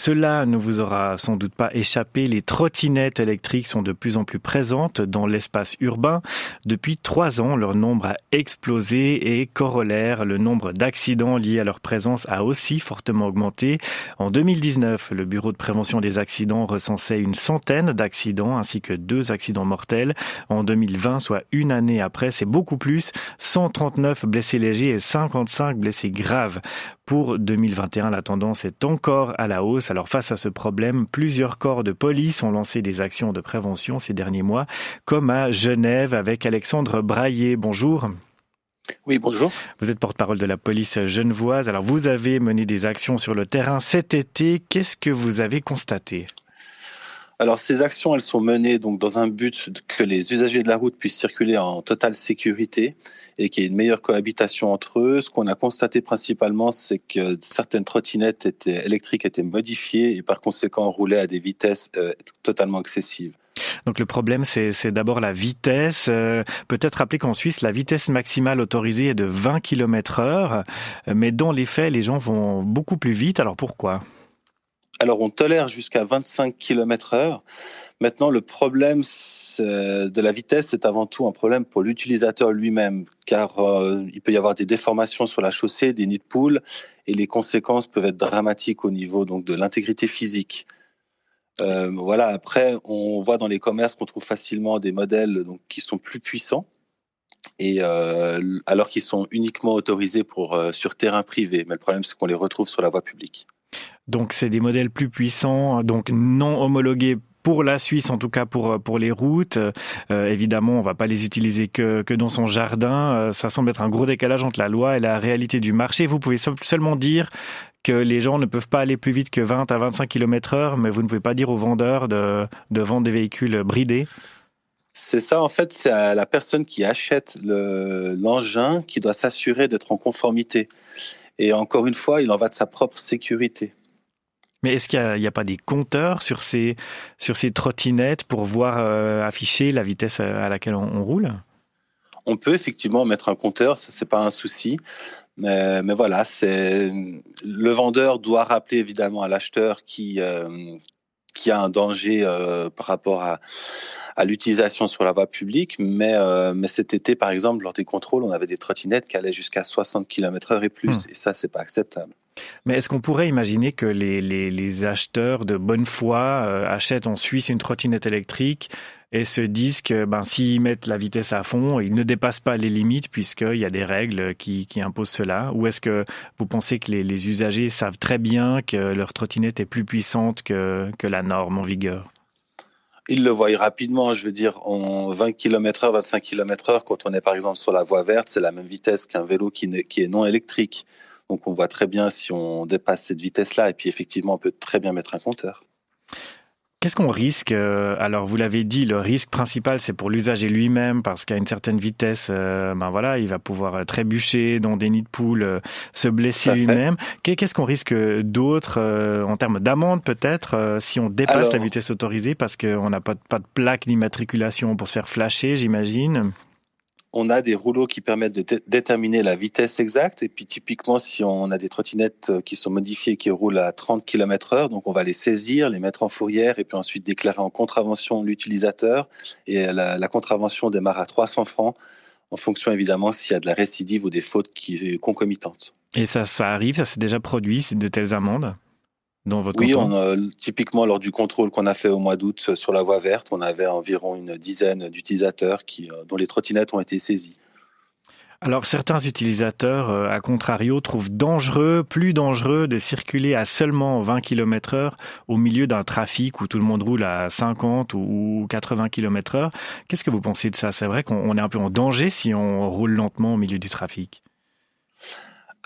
Cela ne vous aura sans doute pas échappé, les trottinettes électriques sont de plus en plus présentes dans l'espace urbain. Depuis 3 ans, leur nombre a explosé et corollaire, le nombre d'accidents liés à leur présence a aussi fortement augmenté. En 2019, le Bureau de prévention des accidents recensait une centaine d'accidents ainsi que 2 accidents mortels. En 2020, soit une année après, c'est beaucoup plus, 139 blessés légers et 55 blessés graves. Pour 2021, la tendance est encore à la hausse. Alors face à ce problème, plusieurs corps de police ont lancé des actions de prévention ces derniers mois, comme à Genève avec Alexandre Braillet. Bonjour. Oui, bonjour. Vous êtes porte-parole de la police genevoise. Alors vous avez mené des actions sur le terrain cet été. Qu'est-ce que vous avez constaté ? Alors ces actions, elles sont menées donc dans un but que les usagers de la route puissent circuler en totale sécurité et qu'il y ait une meilleure cohabitation entre eux. Ce qu'on a constaté principalement, c'est que certaines trottinettes électriques étaient modifiées et par conséquent roulaient à des vitesses totalement excessives. Donc le problème, c'est d'abord la vitesse. Peut-être rappeler qu'en Suisse, la vitesse maximale autorisée est de 20 km/h. Mais dans les faits, les gens vont beaucoup plus vite. Alors pourquoi ? Alors on tolère jusqu'à 25 km/h. Maintenant, le problème de la vitesse, c'est avant tout un problème pour l'utilisateur lui-même, car il peut y avoir des déformations sur la chaussée, des nids de poules, et les conséquences peuvent être dramatiques au niveau donc de l'intégrité physique. Voilà. Après, on voit dans les commerces qu'on trouve facilement des modèles donc qui sont plus puissants, et alors qu'ils sont uniquement autorisés sur terrain privé. Mais le problème, c'est qu'on les retrouve sur la voie publique. Donc c'est des modèles plus puissants, donc non homologués pour la Suisse, en tout cas pour les routes. Évidemment, on va pas les utiliser que dans son jardin. Ça semble être un gros décalage entre la loi et la réalité du marché. Vous pouvez seulement dire que les gens ne peuvent pas aller plus vite que 20 à 25 km/h, mais vous ne pouvez pas dire aux vendeurs de vendre des véhicules bridés. C'est ça, en fait, c'est à la personne qui achète l'engin qui doit s'assurer d'être en conformité. Et encore une fois, il en va de sa propre sécurité. Mais est-ce qu'il y a pas des compteurs sur ces trottinettes pour voir afficher la vitesse à laquelle on roule ? On peut effectivement mettre un compteur, ça c'est pas un souci. Mais voilà, le vendeur doit rappeler évidemment à l'acheteur qui a un danger par rapport à l'utilisation sur la voie publique. Mais cet été, par exemple, lors des contrôles, on avait des trottinettes qui allaient jusqu'à 60 km/h et plus. Et ça, c'est pas acceptable. Mais est-ce qu'on pourrait imaginer que les acheteurs de bonne foi achètent en Suisse une trottinette électrique et se disent que s'ils mettent la vitesse à fond, ils ne dépassent pas les limites puisqu'il y a des règles qui imposent cela? Ou est-ce que vous pensez que les usagers savent très bien que leur trottinette est plus puissante que la norme en vigueur? Ils le voient rapidement, je veux dire, en 20 km/h, 25 km/h, quand on est par exemple sur la voie verte, c'est la même vitesse qu'un vélo qui est non électrique. Donc on voit très bien si on dépasse cette vitesse-là, et puis effectivement on peut très bien mettre un compteur. Qu'est-ce qu'on risque ? Alors, vous l'avez dit, le risque principal, c'est pour l'usager lui-même, parce qu'à une certaine vitesse, il va pouvoir trébucher dans des nids de poules, se blesser lui-même. Qu'est-ce qu'on risque d'autre en termes d'amende, peut-être, si on dépasse la vitesse autorisée, parce qu'on n'a pas de plaque d'immatriculation pour se faire flasher, j'imagine. On a des rouleaux qui permettent de déterminer la vitesse exacte. Et puis typiquement, si on a des trottinettes qui sont modifiées, qui roulent à 30 km/h, donc on va les saisir, les mettre en fourrière et puis ensuite déclarer en contravention l'utilisateur. Et la contravention démarre à 300 francs en fonction évidemment s'il y a de la récidive ou des fautes concomitantes. Et ça arrive, ça s'est déjà produit, c'est de telles amendes dans votre Oui, canton ? typiquement lors du contrôle qu'on a fait au mois d'août sur la voie verte, on avait environ une dizaine d'utilisateurs dont les trottinettes ont été saisies. Alors certains utilisateurs, à contrario, trouvent plus dangereux de circuler à seulement 20 km/h au milieu d'un trafic où tout le monde roule à 50 ou 80 km/h. Qu'est-ce que vous pensez de ça ? C'est vrai qu'on est un peu en danger si on roule lentement au milieu du trafic.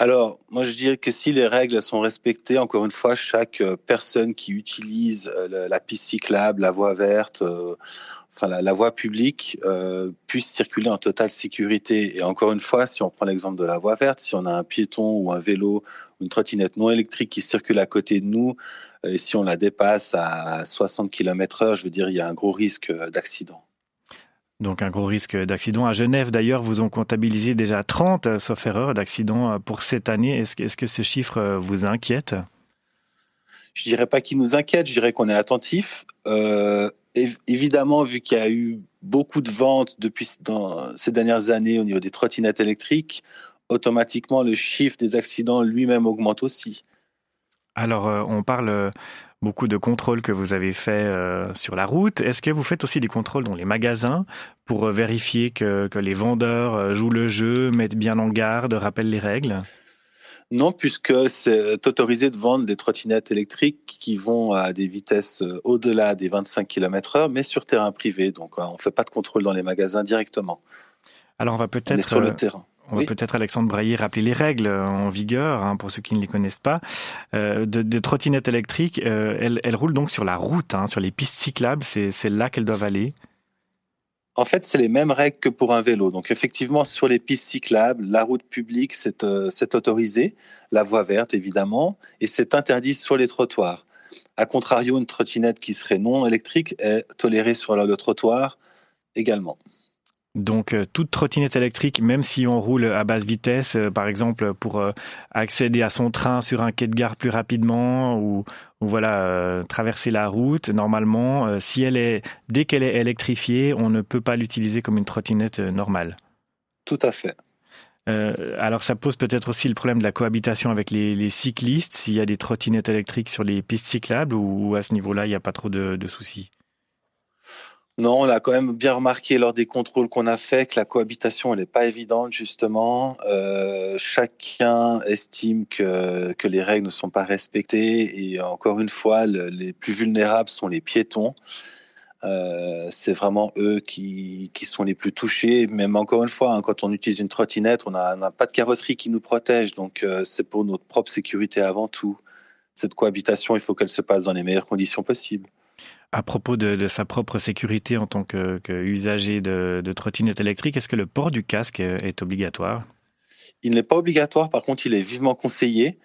Alors, moi je dirais que si les règles sont respectées, encore une fois, chaque personne qui utilise la piste cyclable, la voie verte, la voie publique, puisse circuler en totale sécurité. Et encore une fois, si on prend l'exemple de la voie verte, si on a un piéton ou un vélo ou une trottinette non électrique qui circule à côté de nous, et si on la dépasse à 60 km/h, je veux dire, il y a un gros risque d'accident. Donc un gros risque d'accident. À Genève, d'ailleurs, vous ont comptabilisé déjà 30, sauf erreur, d'accidents pour cette année. Est-ce que ce chiffre vous inquiète ? Je dirais pas qu'il nous inquiète, je dirais qu'on est attentif. Évidemment, vu qu'il y a eu beaucoup de ventes dans ces dernières années au niveau des trottinettes électriques, automatiquement le chiffre des accidents lui-même augmente aussi. Alors, on parle beaucoup de contrôles que vous avez faits sur la route. Est-ce que vous faites aussi des contrôles dans les magasins pour vérifier que les vendeurs jouent le jeu, mettent bien en garde, rappellent les règles? Non, puisque c'est autorisé de vendre des trottinettes électriques qui vont à des vitesses au-delà des 25 km/h, mais sur terrain privé. Donc, on ne fait pas de contrôle dans les magasins directement. Alors, On est sur le terrain. On va peut-être, Alexandre Brailler, rappeler les règles en vigueur, hein, pour ceux qui ne les connaissent pas. De trottinettes électriques, elles roulent donc sur la route, hein, sur les pistes cyclables, c'est là qu'elles doivent aller. En fait, c'est les mêmes règles que pour un vélo. Donc, effectivement, sur les pistes cyclables, la route publique, c'est autorisé, la voie verte, évidemment, et c'est interdit sur les trottoirs. A contrario, une trottinette qui serait non électrique est tolérée sur le trottoir également. Donc, toute trottinette électrique, même si on roule à basse vitesse, par exemple pour accéder à son train sur un quai de gare plus rapidement ou voilà, traverser la route, normalement, dès qu'elle est électrifiée, on ne peut pas l'utiliser comme une trottinette normale. Tout à fait. Alors, ça pose peut-être aussi le problème de la cohabitation avec les cyclistes, s'il y a des trottinettes électriques sur les pistes cyclables ou à ce niveau-là, il n'y a pas trop de soucis. Non, on a quand même bien remarqué lors des contrôles qu'on a fait que la cohabitation, elle n'est pas évidente, justement. Chacun estime que les règles ne sont pas respectées et encore une fois, les plus vulnérables sont les piétons. C'est vraiment eux qui sont les plus touchés. Même encore une fois, hein, quand on utilise une trottinette, on n'a pas de carrosserie qui nous protège. Donc, c'est pour notre propre sécurité avant tout. Cette cohabitation, il faut qu'elle se passe dans les meilleures conditions possibles. À propos de sa propre sécurité en tant qu'usager de trottinette électrique, est-ce que le port du casque est obligatoire? Il n'est pas obligatoire, par contre, il est vivement conseillé.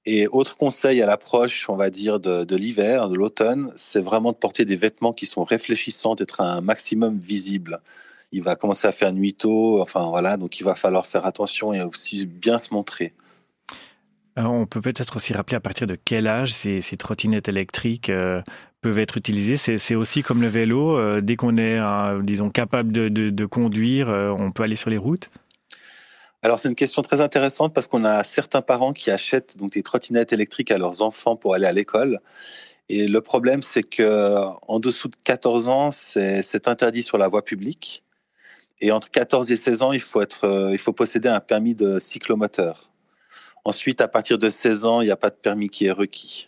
Et autre conseil à l'approche, on va dire, de l'hiver, de l'automne, c'est vraiment de porter des vêtements qui sont réfléchissants, d'être un maximum visibles. Il va commencer à faire nuit tôt, enfin voilà, donc il va falloir faire attention et aussi bien se montrer. On peut peut-être aussi rappeler à partir de quel âge ces trottinettes électriques peuvent être utilisées. C'est aussi comme le vélo, dès qu'on est, disons, capable de conduire, on peut aller sur les routes? Alors c'est une question très intéressante parce qu'on a certains parents qui achètent donc des trottinettes électriques à leurs enfants pour aller à l'école. Et le problème, c'est que en dessous de 14 ans, c'est interdit sur la voie publique. Et entre 14 et 16 ans, il faut posséder un permis de cyclomoteur. Ensuite, à partir de 16 ans, il n'y a pas de permis qui est requis.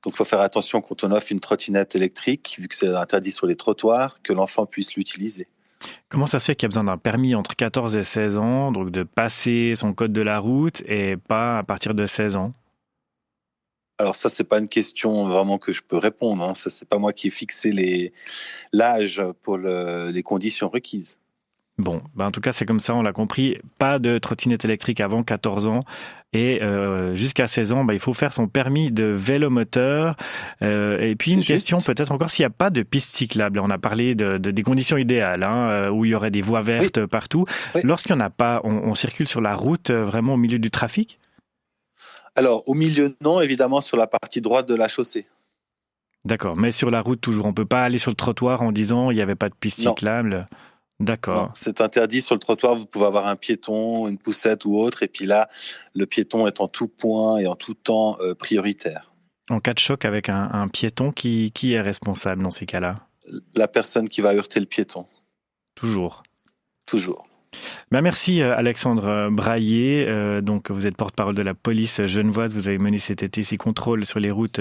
Donc, il faut faire attention quand on offre une trottinette électrique, vu que c'est interdit sur les trottoirs, que l'enfant puisse l'utiliser. Comment ça se fait qu'il y a besoin d'un permis entre 14 et 16 ans, donc de passer son code de la route et pas à partir de 16 ans? Alors ça, c'est pas une question vraiment que je peux répondre, hein. Ça, c'est pas moi qui ai fixé l'âge pour les conditions requises. Bon, en tout cas, c'est comme ça, on l'a compris. Pas de trottinette électrique avant 14 ans. Et jusqu'à 16 ans, il faut faire son permis de vélomoteur. Et puis une question peut-être encore, s'il n'y a pas de piste cyclable. On a parlé des conditions idéales, hein, où il y aurait des voies vertes partout. Oui. Lorsqu'il n'y en a pas, on circule sur la route vraiment au milieu du trafic? Alors, au milieu, non, évidemment, sur la partie droite de la chaussée. D'accord, mais sur la route toujours. On ne peut pas aller sur le trottoir en disant il n'y avait pas de piste cyclable. D'accord. Non, c'est interdit sur le trottoir. Vous pouvez avoir un piéton, une poussette ou autre. Et puis là, le piéton est en tout point et en tout temps prioritaire. En cas de choc avec un piéton, qui est responsable dans ces cas-là? La personne qui va heurter le piéton. Toujours. Toujours. Merci Alexandre Brailler. Donc vous êtes porte-parole de la police genevoise. Vous avez mené cet été ces contrôles sur les routes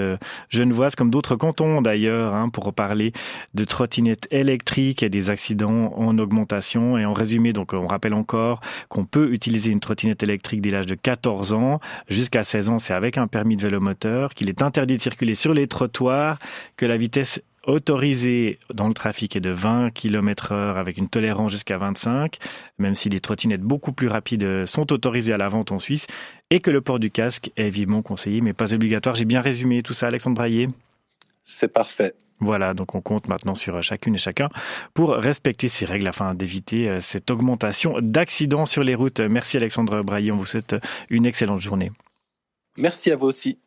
genevoises, comme d'autres cantons d'ailleurs, hein, pour parler de trottinettes électriques et des accidents en augmentation. Et en résumé, donc on rappelle encore qu'on peut utiliser une trottinette électrique dès l'âge de 14 ans. Jusqu'à 16 ans, c'est avec un permis de vélomoteur, qu'il est interdit de circuler sur les trottoirs, que la vitesse autorisé dans le trafic est de 20 km/h avec une tolérance jusqu'à 25, même si les trottinettes beaucoup plus rapides sont autorisées à la vente en Suisse, et que le port du casque est vivement conseillé, mais pas obligatoire. J'ai bien résumé tout ça, Alexandre Brailler? C'est parfait. Voilà, donc on compte maintenant sur chacune et chacun pour respecter ces règles afin d'éviter cette augmentation d'accidents sur les routes. Merci Alexandre Brailler, on vous souhaite une excellente journée. Merci à vous aussi.